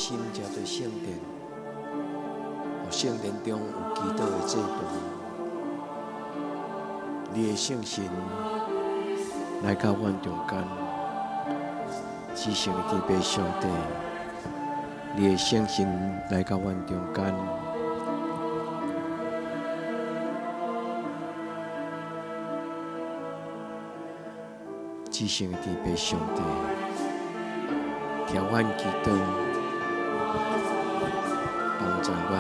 心叫做圣殿，互圣殿中有基督的祭坛，你的圣神来到阮中间，至圣的天父上帝，你的圣神来到阮中间。至圣的天父上帝，听阮祈祷，帮助阮。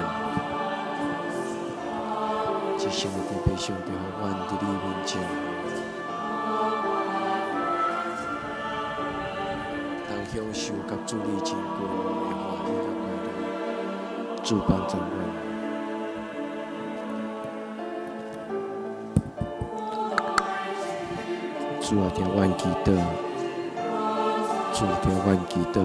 至圣的天父上帝，互阮伫你面前，当享受甲主你真贵的欢喜甲快乐。主帮助阮。主啊，听阮祈祷，主听阮祈祷。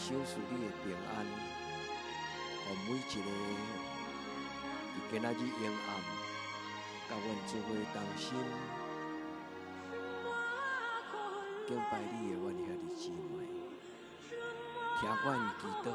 守住你的平安，互每一个伫今仔日阴暗，甲阮做伙同心敬拜你的阮兄弟姊妹，听阮祈祷。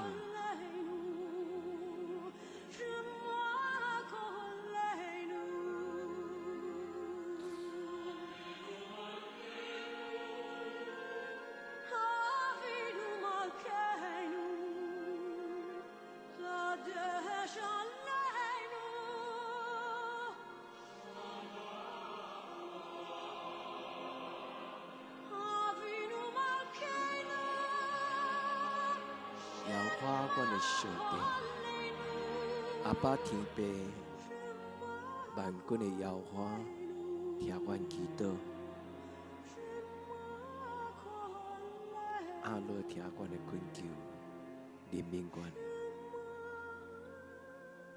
摇花阮的上帝，阿爸天父，万军的摇花，听阮祈祷，阿乐听阮的恳求，怜悯阮，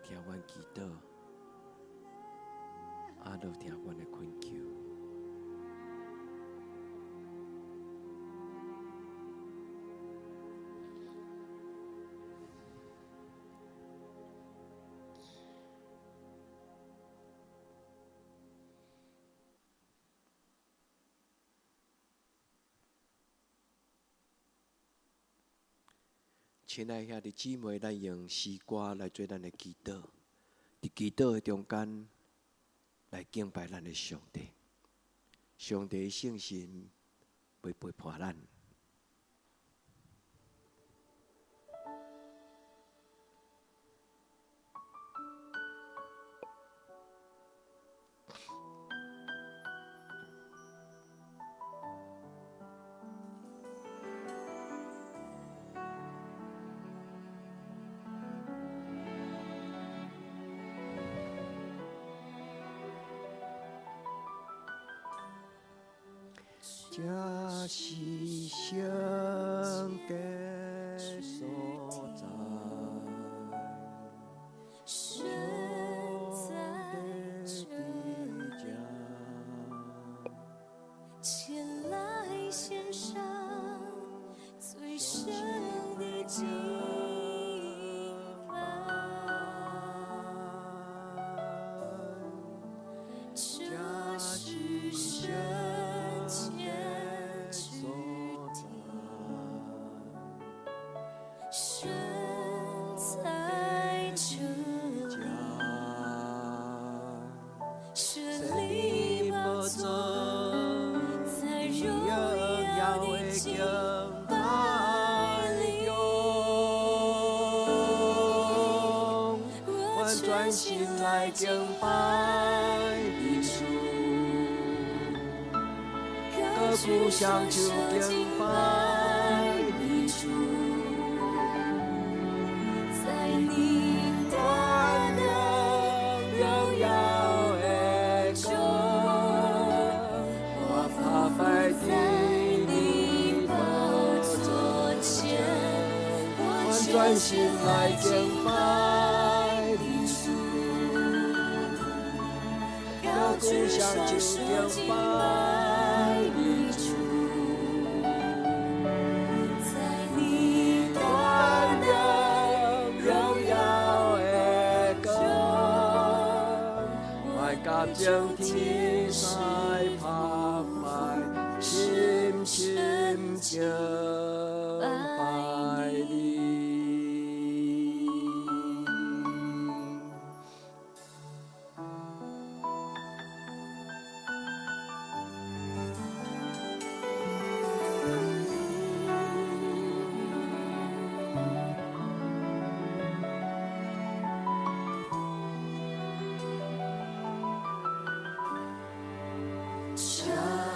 听阮祈祷，阿乐听阮的恳求。亲爱兄弟姊妹，咱用诗歌来做咱的祈祷，伫祈祷的中间来敬拜咱的上帝。上帝的圣神袂背叛咱。这是上帝所在，上帝的家，前来献上最深的敬拜，这是圣专心来敬拜你主，歌鼓响就敬拜你主，在你大能荣耀的中，我趴在你宝座前，我专心来敬拜你主。鼓响就敬拜你主，在你大能荣耀的歌，我感情天在澎湃，深深敬拜你。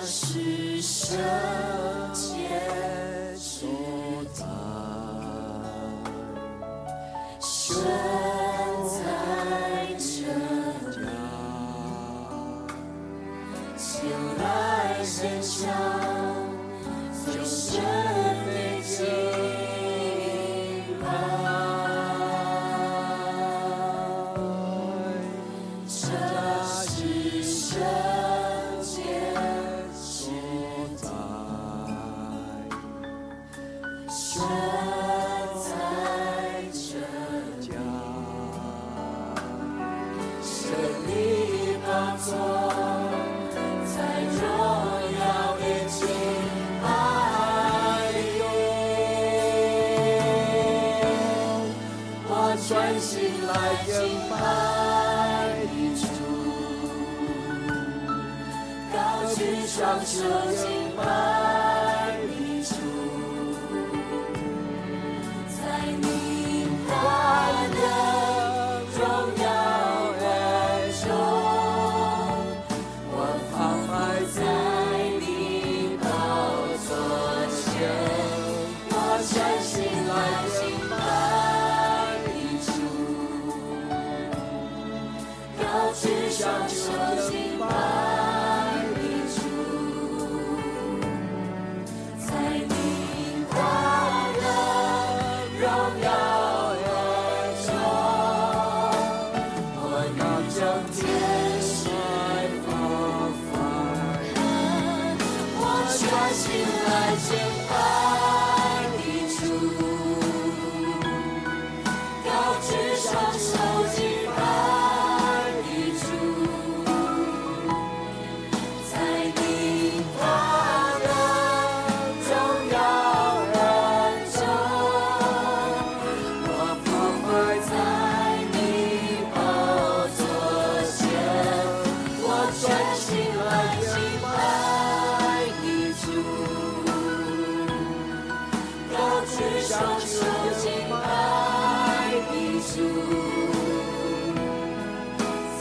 是圣洁所在，神在这家，前来献上最深的敬拜，这是圣洁。神全心来敬拜你主，高举双手敬拜你主，在你大能荣耀恩中，我放摆在你宝座前，我全心来敬拜你主，高举双手敬拜你主，在你大能荣耀恩中，我欲将天摔破坏，我全心来敬拜你主，高举双手敬拜你主，在你大能荣耀恩中，我伏摆在你宝座前，我全心来敬拜你主，高举双手敬拜你主，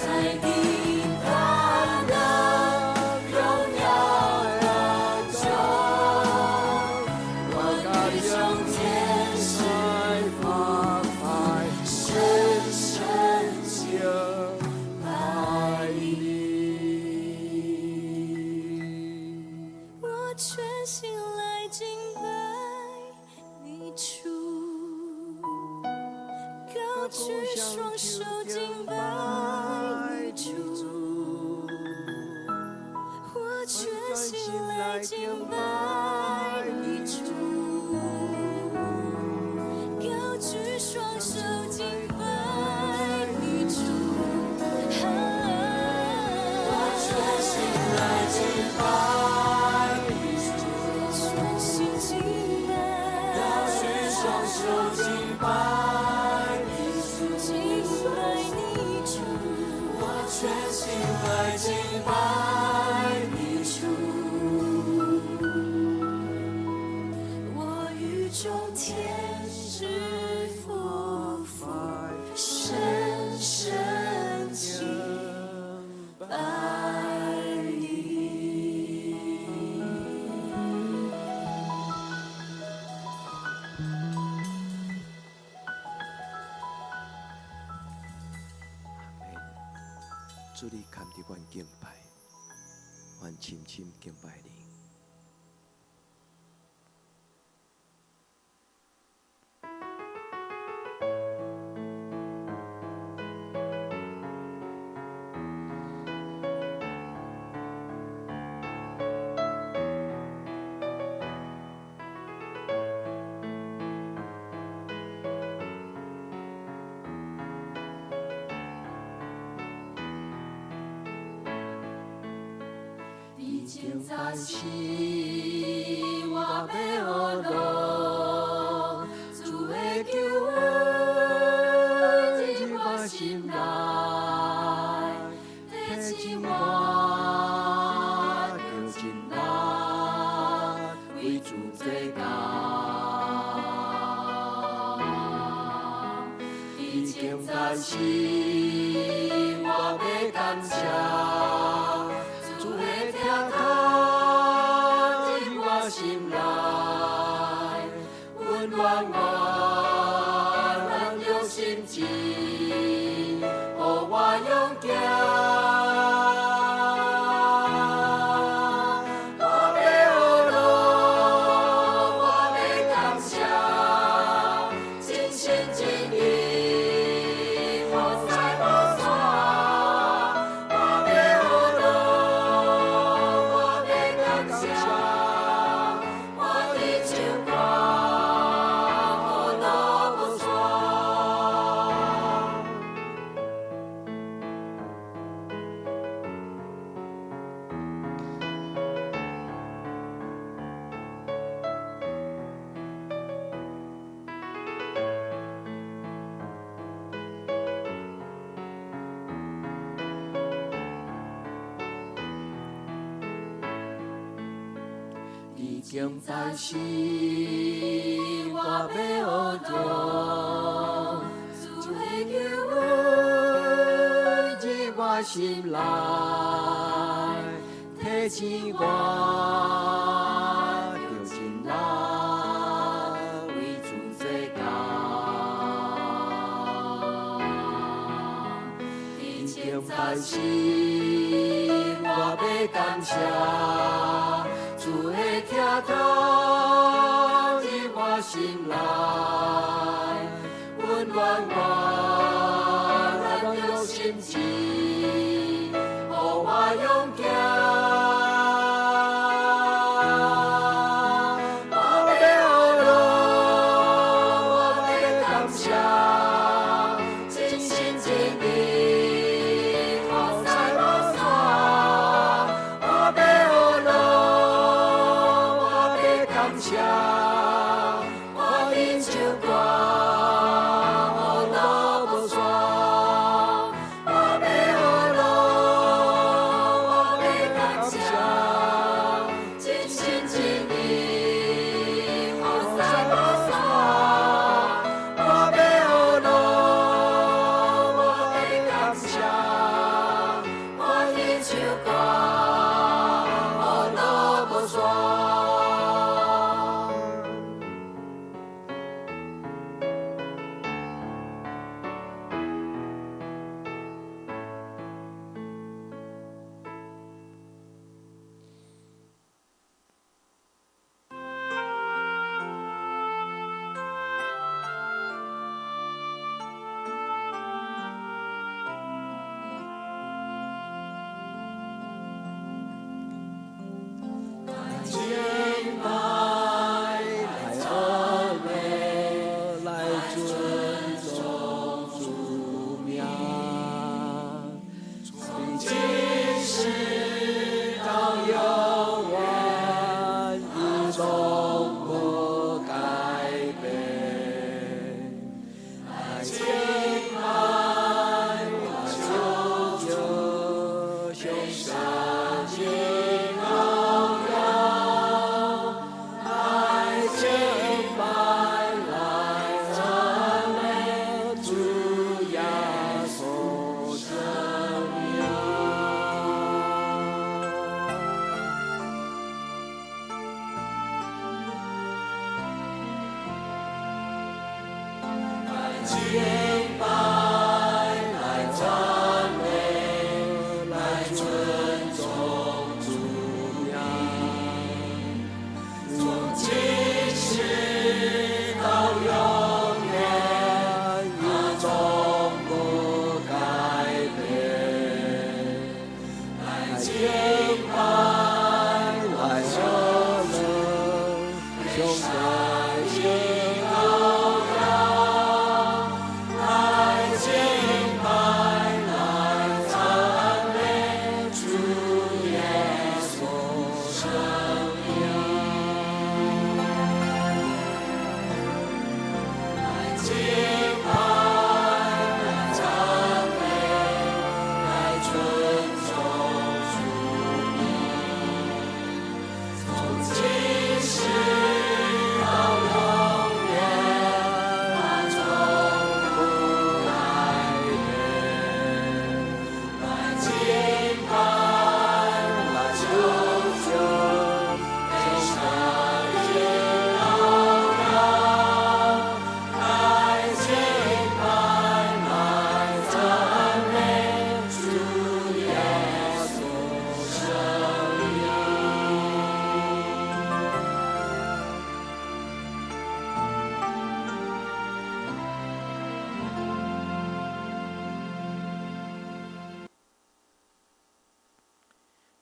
在你大能荣耀恩中，我欲将天摔破坏，深深敬拜你。我全心来敬拜你主，高举双手敬拜你主，我全心来敬拜你主，高举双手敬拜你主，我全心来敬拜你主，全心敬拜，高举双手敬拜你主，敬拜你主，我全心来敬拜你主，我与众天使伏法，深深敬拜你。主你看得阮敬拜，阮深深敬拜你。已经在心，我要学咯，主的救恩入我心内，提醒我着真难为主做工，已经在心，我要感谢。心内温暖我咱着心情，予我勇行。我要学咯，我要感谢，真心真意，无彩无散。我要学咯，我要感谢。我敬拜是我要学着，主的救恩入我心内，提醒我着真人为主做工。敬拜是我要感谢。主的疼痛入我心内，温暖我软弱心智，予我勇行。我要学咯，我要感谢，真心真意，好彩无散。我要学咯。感谢，我忍受歌，雨落无煞。我要学咯，我要感谢，真心真意，好彩无散。我要学咯，我要感谢，我忍受歌，雨落无煞。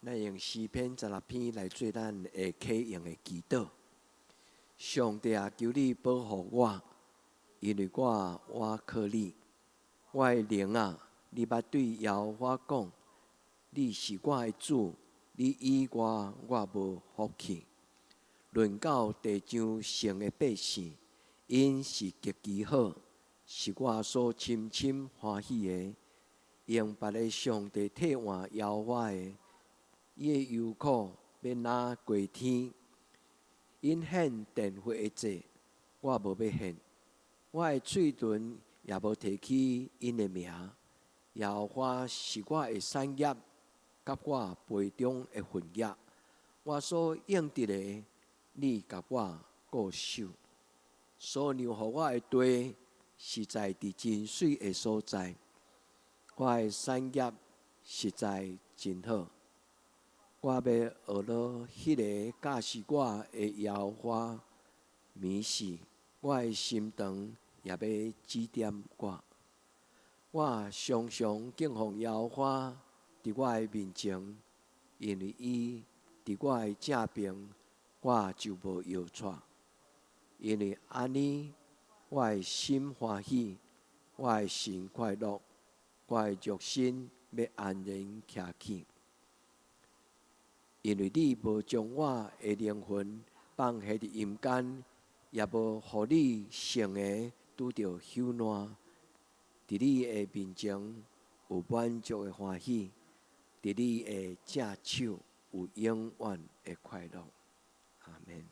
咱用诗篇16篇来做咱会启用的祈祷。上帝啊，求你保护我，因为我靠你。我的灵啊，你捌对耶和华讲，你是我的主，你以外我无福气。论到地上生的百姓，因是极其好，是我所深深欢喜的。用别的上帝替换耶和华的，伊的忧苦要拿过天。因献电火的祭，我无要献。我的嘴唇也无提起因的名。耶和华是我的产业，甲我杯中的份业。我所应得的，你甲我固守。所留予我的地，是在伫真水的所在。我的产业实在真好。我要学了迄个教示我的耶和华迷事，我的心肠也要指点我。我常常敬奉耶和华伫我的面前，因为伊伫我的正边，我就无摇掣。因为安尼，我的心欢喜，我的心快乐，我的肉身要安然徛起。因为你无将我的灵魂放下伫阴间，也无互你圣的拄着朽烂。伫你的面前有满足的欢喜，伫你的正手有永远的快乐。阿们。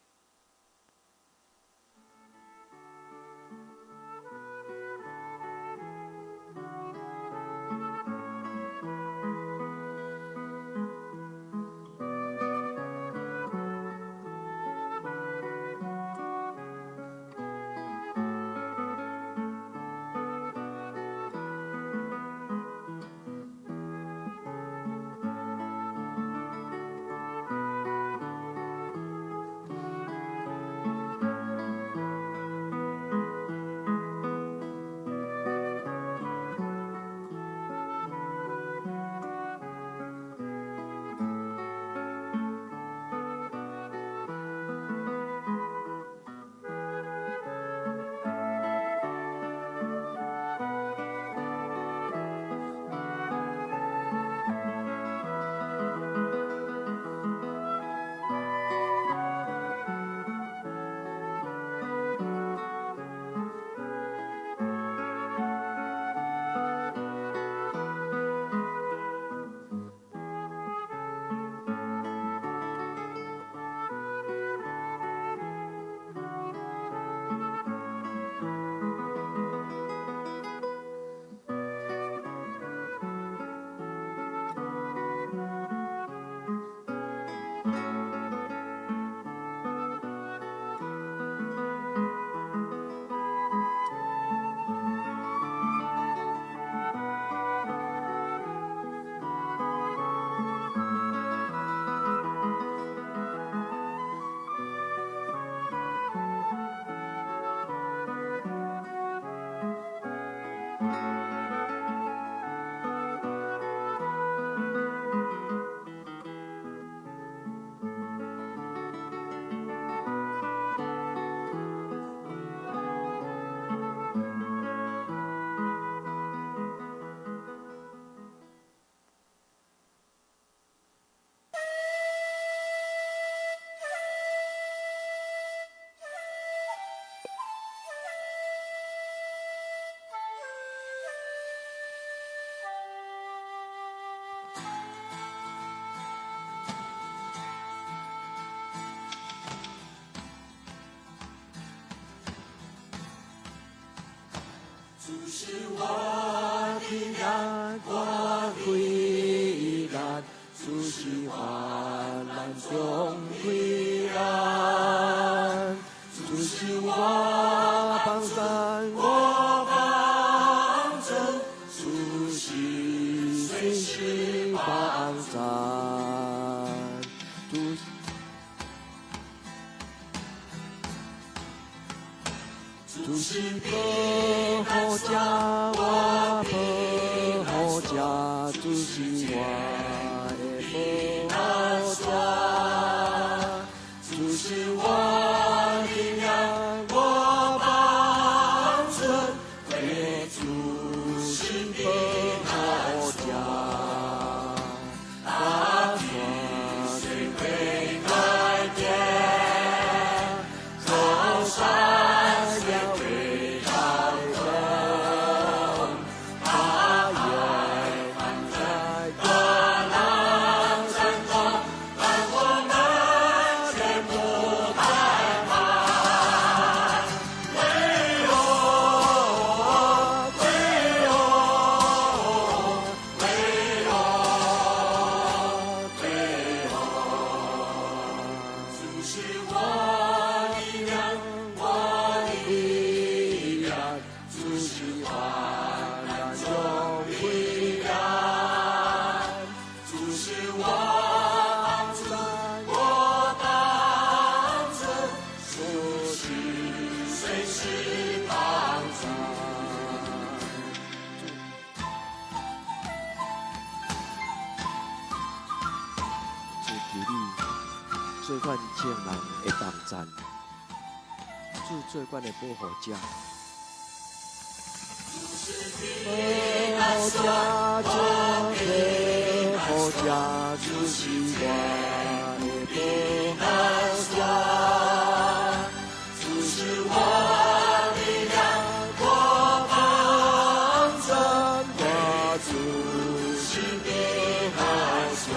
主是我的力，我归咱，主是患难中归咱，主是我帮山，我帮阵，主是随时帮咱，主是保护者，我保护者，主是我的保护者，主是我的力，我帮衬，我主是保护者，把全世界改变，走上。做阮众人的帮站，主做阮的保护者。保护者，做保护者，主是我的保护者，主是我的亮光帮站，我主是保护者。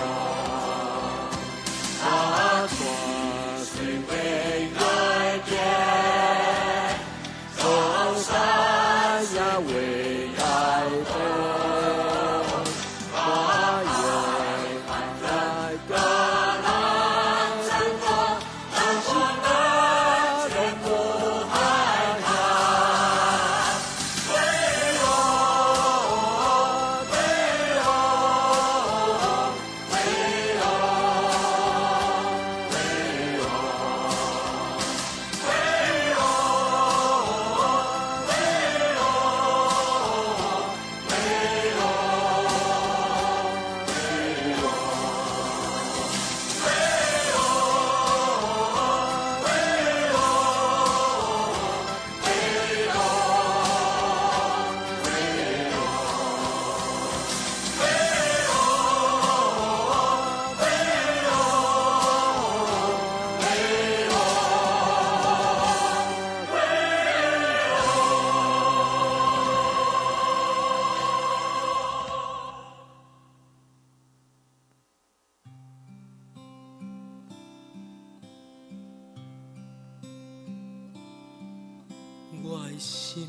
我的心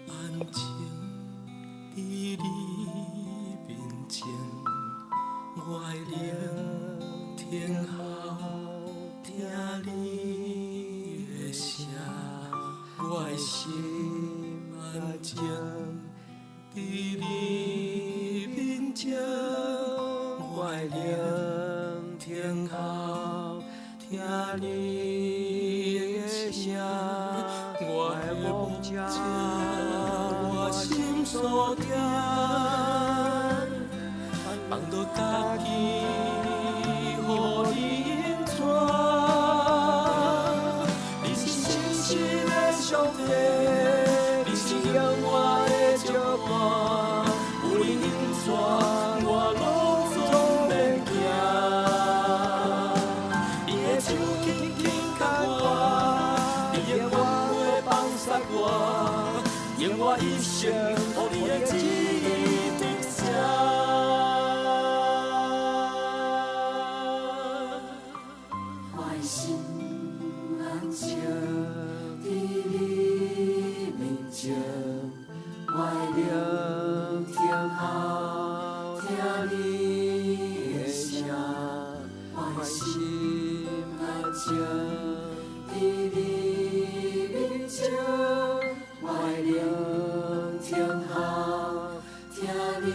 安静伫你面前，我的灵听候听你的声，我的心安静伫你面前，我的灵听候听你的声。我的梦家，我心所定，放到家己，予你引带。你是信实的上帝，你是永远的祝伴，有你引带，我拢总袂惊。你的手轻轻牵我，你的我，愿我一生予你的旨意定下。我的心安静伫你面前，我的灵听候听你的声，我的心安静伫你面前。我的灵听候听你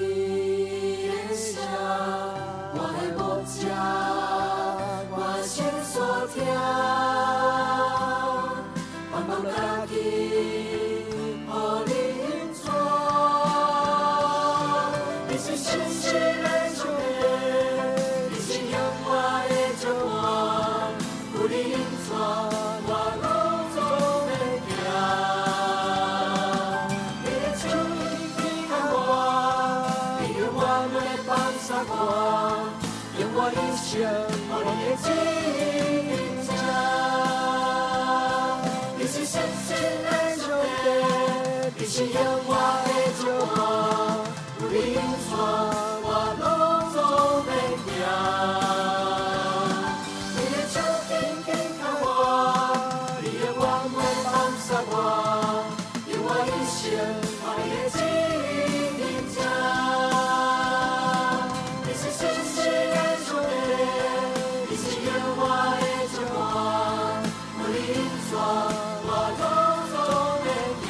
的声，我的目者，我心所听，放放家己，予你引带。你是信实的上帝，你是永远的祝伴，有你引带。用我一生，予你的旨意定下。你是信实的上帝，你是永远的祝伴，有你引带，我拢总袂惊。你的手轻轻牵我，你的温柔放洒我，用我一生，予你的旨意定下。我拢总袂惊。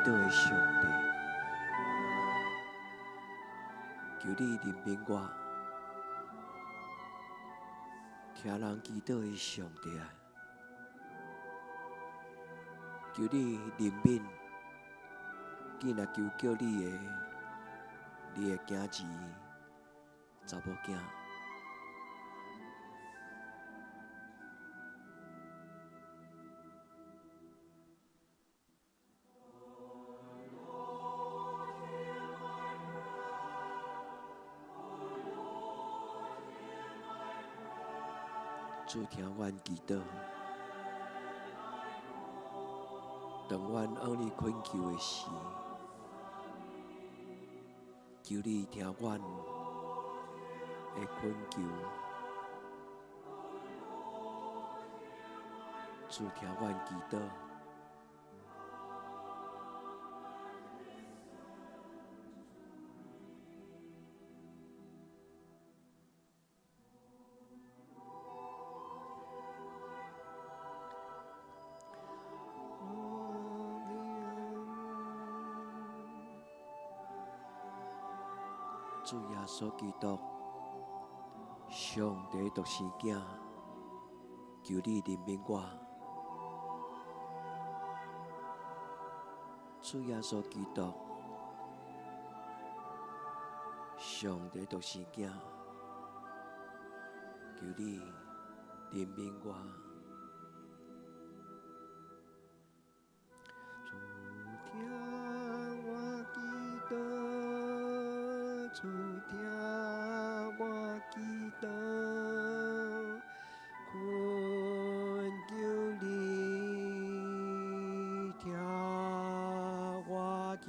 祷的上帝，求你怜悯我，听人祈祷的上帝啊！求你怜悯，竟然求叫你的囝儿、查某囝。主听阮祈祷，当阮向你恳求的时，求你听阮的恳求，主听阮祈祷。主耶稣基督，上帝独生囝，求你怜悯我。主耶稣基督，上帝独生囝，求你怜悯我。主听我祈祷，恳求你听我求。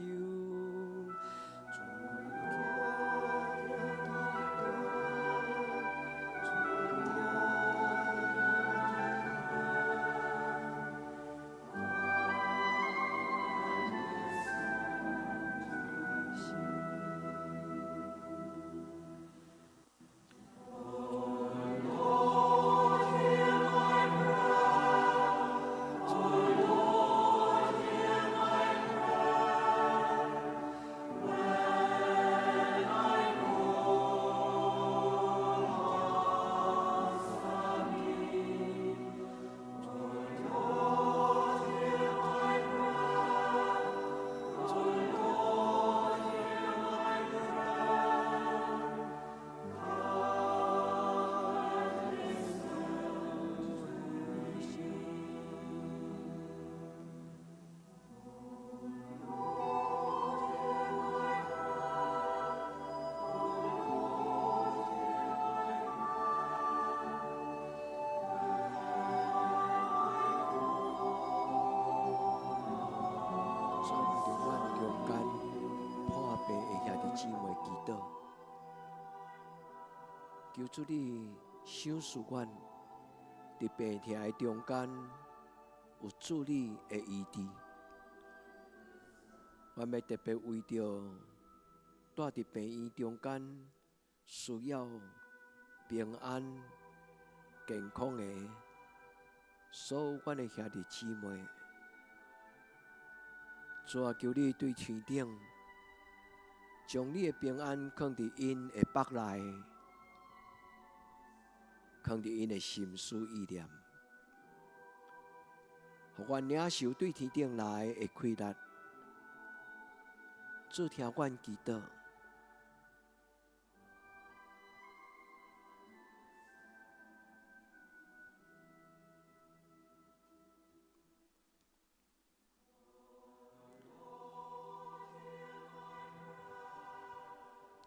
主求主你赏赐阮，伫病痛的中间有主你的医治。阮要特别为着住伫病院中间需要平安、健康的所有阮的兄弟姊妹，主啊，求你对天顶，将你的平安放伫因的腹内。放伫因的心思意念，互阮领受对天顶来的快乐。主听阮祈祷，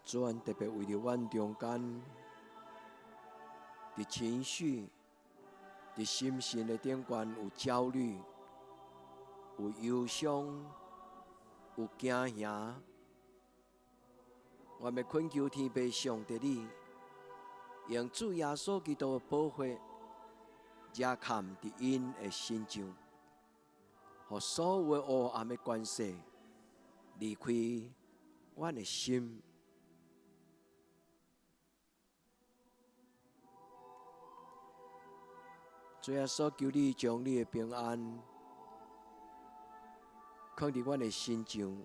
主阮特别为着阮中间。伫情绪、伫心神的顶悬有焦虑、有忧伤、有惊吓，我们恳求天父上帝你，用主耶稣基督的保护，遮砍伫因的心上，互所有的黑暗的关系离开阮的心。主耶稣，求你将你的平安放伫阮的心上。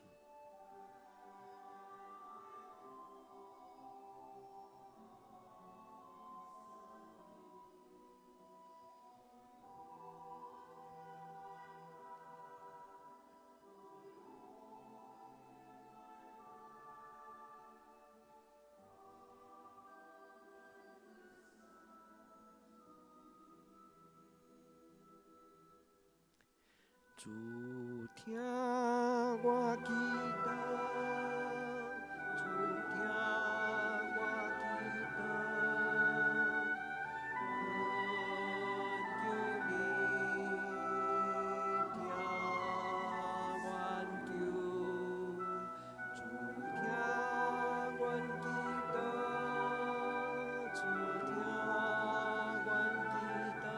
主听我祈祷，主听我祈祷，求你听阮求，主听阮祈祷，主听阮祈祷。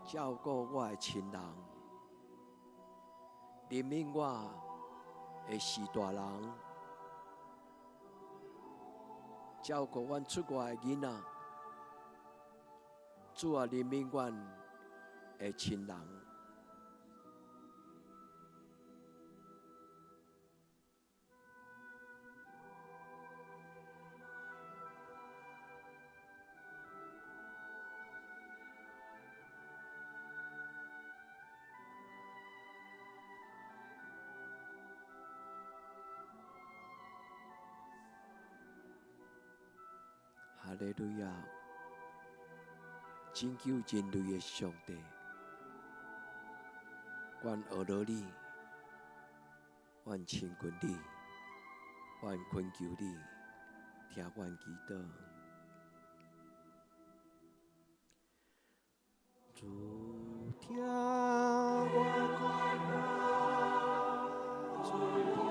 照顾我的亲人，怜悯我的士大人，照顾阮出外的囡仔，主啊，怜悯阮的亲人。哈利路亚！拯救人类的上帝，愿学罗你，愿亲近你，愿恳求你，听阮祈祷。主听阮祈祷，主听。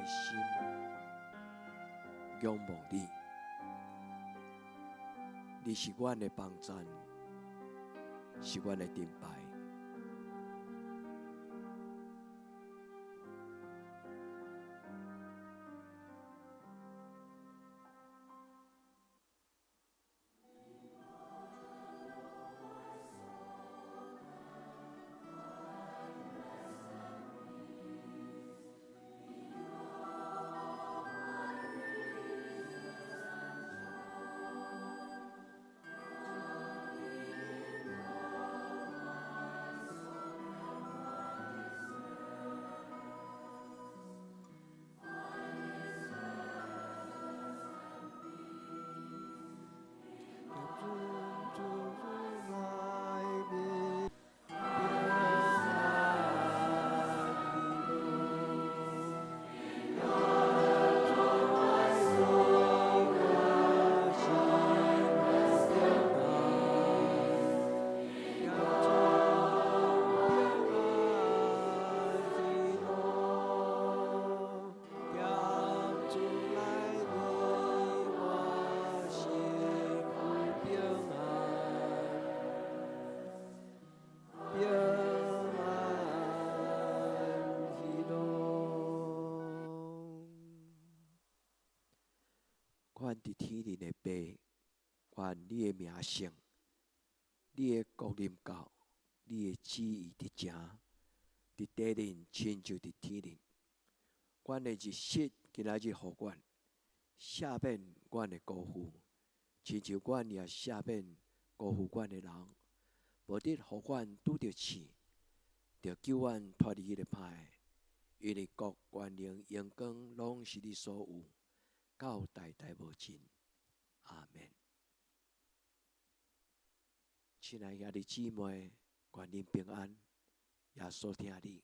的心仰望你，你是阮的帮站，是阮的顶牌。愿伫天灵的爸，愿你的名声，你的国临到，你的旨意伫遮，伫地灵亲像伫天灵。阮的日息今仔日互阮赦免阮的辜负，亲像阮也赦免辜负阮的人，无得互阮拄着刺，着救阮脱离迄个歹。因为国、权能、荣光，拢是你所有，到代代无尽。阿们。亲爱的兄弟姊妹，愿恁平安，耶稣听你。